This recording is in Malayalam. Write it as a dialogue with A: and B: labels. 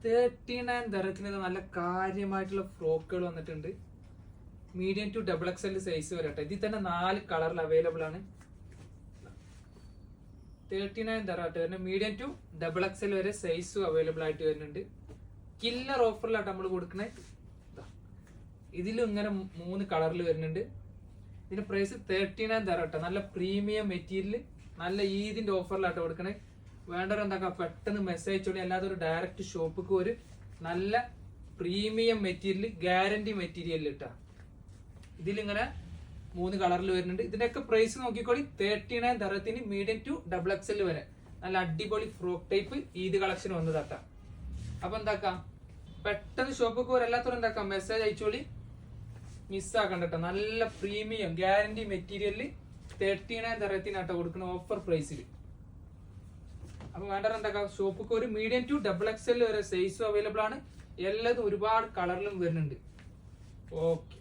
A: 39 തരത്തിന് നല്ല കാര്യമായിട്ടുള്ള ഫ്രോക്കുകൾ വന്നിട്ടുണ്ട്. മീഡിയം ടു XXL സൈസ് വരെ കേട്ടോ. ഇതിൽ തന്നെ 4 കളറിൽ അവൈലബിൾ ആണ്. 39 തരാട്ട് മീഡിയം ടു XXL വരെ സൈസും അവൈലബിൾ ആയിട്ട് വരുന്നുണ്ട്. കില്ലർ ഓഫറിലായിട്ട് നമ്മൾ കൊടുക്കണേ. ഇതിലും ഇങ്ങനെ 3 കളറിൽ വരുന്നുണ്ട്. ഇതിന്റെ പ്രൈസ് 39 തരാട്ടെ. നല്ല പ്രീമിയം മെറ്റീരിയൽ, നല്ല ഈദിന്റെ ഓഫറിലായിട്ട് കൊടുക്കണേ. വേണ്ടവർ എന്താക്കാം, പെട്ടെന്ന് മെസ്സേജ് അയച്ചോളി. അല്ലാതെ ഒരു ഡയറക്റ്റ് ഷോപ്പിക്ക് ഒരു നല്ല പ്രീമിയം മെറ്റീരിയൽ, ഗ്യാരണ്ടി മെറ്റീരിയൽ ഇട്ടാ. ഇതിലിങ്ങനെ 3 കളറിൽ വരുന്നുണ്ട്. ഇതിന്റെയൊക്കെ പ്രൈസ് നോക്കിക്കോളി. 39 തരത്തിന് മീഡിയം ടു XXL വരെ നല്ല അടിപൊളി ഫ്രോക്ക് ടൈപ്പ് ഈദ് കളക്ഷൻ വന്നതാട്ടാ. അപ്പൊ എന്താക്കാം, പെട്ടെന്ന് ഷോപ്പിക്ക് വരല്ലാത്തവർ എന്താക്കാം, മെസ്സേജ് അയച്ചോളി. മിസ്സാക്കണ്ട. നല്ല പ്രീമിയം ഗ്യാരണ്ടി മെറ്റീരിയലിൽ 39 തരത്തിനാട്ടോ കൊടുക്കുന്ന ഓഫർ പ്രൈസിൽ. അപ്പൊ വേണ്ടവർ എന്താക്കാം, ഷോപ്പിക്ക് ഒരു മീഡിയം ടു XXL വരെ സൈസും അവൈലബിൾ ആണ്. എല്ലാതും ഒരുപാട് കളറിലും വരുന്നുണ്ട്. ഓക്കെ.